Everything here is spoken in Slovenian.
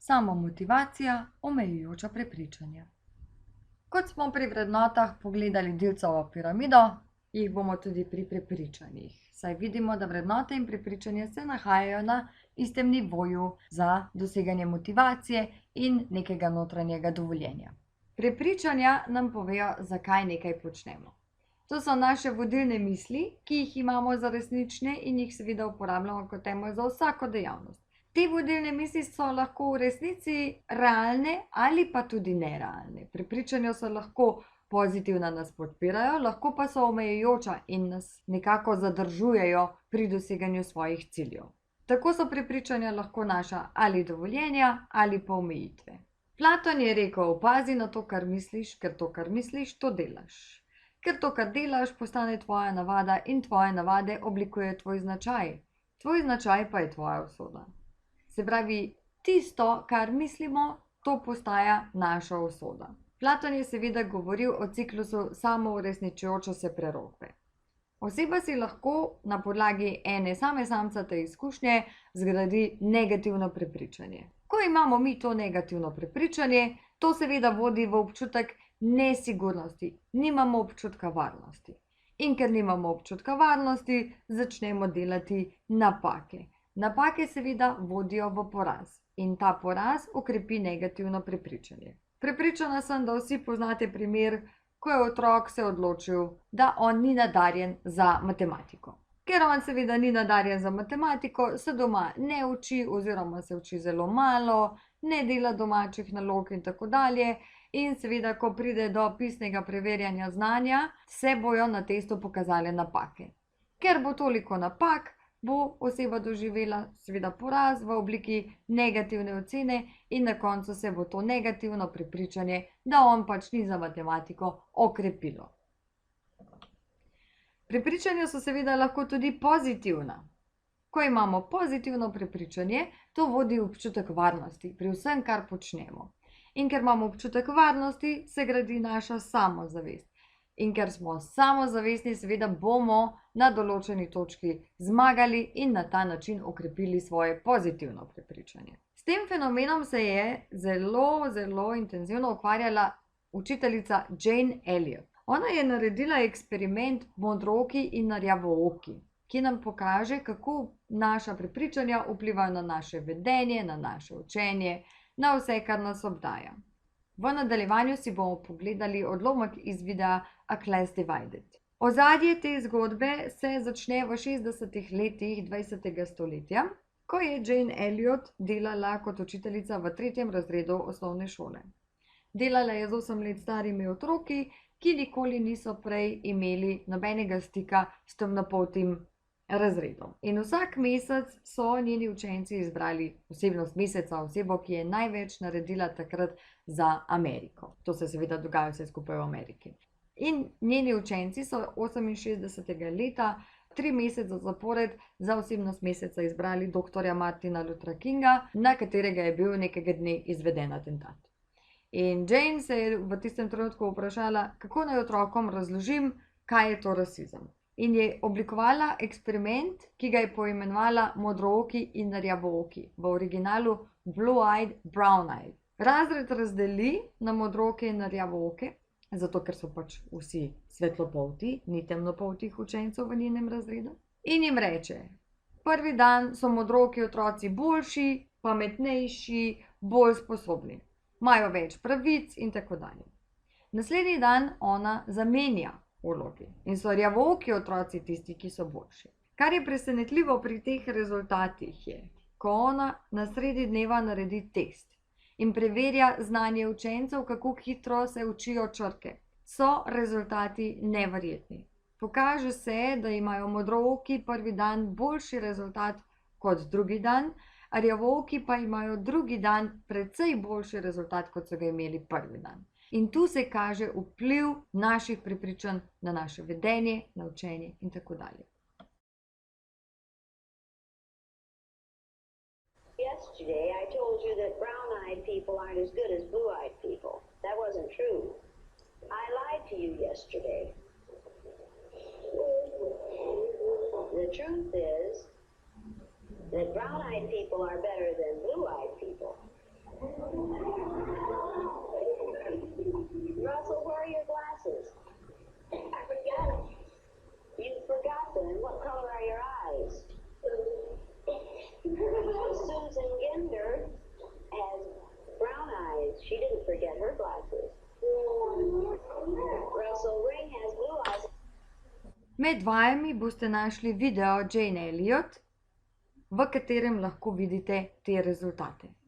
Samomotivacija, omejujoča prepričanja. Kot smo pri vrednotah pogledali delcovo piramido, jih bomo tudi pri prepričanjih. Saj vidimo, da vrednote in prepričanja se nahajajo na istem nivoju za doseganje motivacije in nekega notranjega dovoljenja. Prepričanja nam povejo, zakaj nekaj počnemo. To so naše vodilne misli, ki jih imamo za resnične in jih seveda uporabljamo kot temelj za vsako dejavnost. Te vodilne misli so lahko v resnici realne ali pa tudi nerealne. Prepričanja so lahko pozitivna, nas podpirajo, lahko pa so omejujoča in nas nekako zadržujejo pri doseganju svojih ciljev. Tako so prepričanja lahko naša ali dovoljenja ali pa omejitve. Platon je rekel: pazi na to, kar misliš, ker to, kar misliš, to delaš. Ker to, kar delaš, postane tvoja navada in tvoje navade oblikuje tvoj značaj. Tvoj značaj pa je tvoja usoda. Se pravi, tisto, kar mislimo, to postaja naša usoda. Platon je seveda govoril o ciklusu samouresničujoče se prerokbe. Oseba si lahko na podlagi ene same samcate izkušnje zgradi negativno prepričanje. Ko imamo mi to negativno prepričanje, to seveda vodi v občutek nesigurnosti, nimamo občutka varnosti. In ker nimamo občutka varnosti, začnemo delati napake. Napake seveda vodijo v poraz in ta poraz okrepi negativno prepričanje. Prepričana sem, da vsi poznate primer, ko je otrok se odločil, da on ni nadarjen za matematiko. Ker on seveda ni nadarjen za matematiko, se doma ne uči oziroma se uči zelo malo, ne dela domačih nalog in tako dalje. In seveda, ko pride do pisnega preverjanja znanja, se bojo na testu pokazale napake. Ker bo toliko napak, bo oseba doživela seveda poraz v obliki negativne ocene in na koncu se bo to negativno prepričanje, da on pač ni za matematiko, okrepilo. Prepričanja so seveda lahko tudi pozitivna. Ko imamo pozitivno prepričanje, to vodi v občutek varnosti pri vsem, kar počnemo. In ker imamo občutek varnosti, se gradi naša samozavest. In ker smo samozavestni, seveda bomo na določeni točki zmagali in na ta način okrepili svoje pozitivno prepričanje. S tem fenomenom se je zelo intenzivno ukvarjala učiteljica Jane Elliot. Ona je naredila eksperiment modrooki in rjavooki, ki nam pokaže, kako naša prepričanja vplivajo na naše vedenje, na naše učenje, na vse, kar nas obdaja. V nadaljevanju si bomo pogledali odlomek iz videa A Class Divided. Ozadje te zgodbe se začne v 60. letih 20. stoletja, ko je Jane Elliot delala kot učiteljica v 3. razredu osnovne šole. Delala je z 8 let starimi otroki, ki nikoli niso prej imeli nobenega stika s temnopoltim razredom. In vsak mesec so njeni učenci izbrali osebnost meseca, osebo, ki je največ naredila takrat za Ameriko. To se seveda dogaja vse skupaj v Ameriki. In njeni učenci so 68. leta 3 mesece zapored za osebnost meseca izbrali doktorja Martina Luthera Kinga, na katerega je bil nekega dne izveden atentat. In Jane se je v tistem trenutku vprašala, kako naj otrokom razložim, kaj je to rasizem. In je oblikovala eksperiment, ki ga je poimenovala modrooki in rjavooki, v originalu blue-eyed, brown-eyed. Razred razdeli na modrooke in rjavooke, zato ker so pač vsi svetlopolti, ni temnopoltih učencev v njenem razredu. In jim reče: prvi dan so modrooki otroci boljši, pametnejši, bolj sposobni, imajo več pravic in tako dalje. Naslednji dan ona zamenja vlogi in so rjavooki otroci tisti, ki so boljši. Kar je presenetljivo pri teh rezultatih je, ko ona na sredi dneva naredi test in preverja znanje učencev, kako hitro se učijo črke, so rezultati neverjetni. Pokaže se, da imajo modrooki prvi dan boljši rezultat kot drugi dan, a rjavooki pa imajo drugi dan precej boljši rezultat, kot so ga imeli prvi dan. In tu se kaže vpliv naših prepričanj na naše vedenje, na učenje in tako dalje. Yesterday I told you that brown-eyed people aren't as good as blue-eyed people. That wasn't true. I lied to you yesterday. The truth is that brown-eyed people are better than blue-eyed people. Russell, where are your glasses? I forgot them. You forgot them. And what color are your eyes? Susan Ginder has brown eyes. She didn't forget her glasses. Russell Ring has blue eyes. Med vajami boste našli video Jane Elliot, v katerem lahko vidite te rezultate.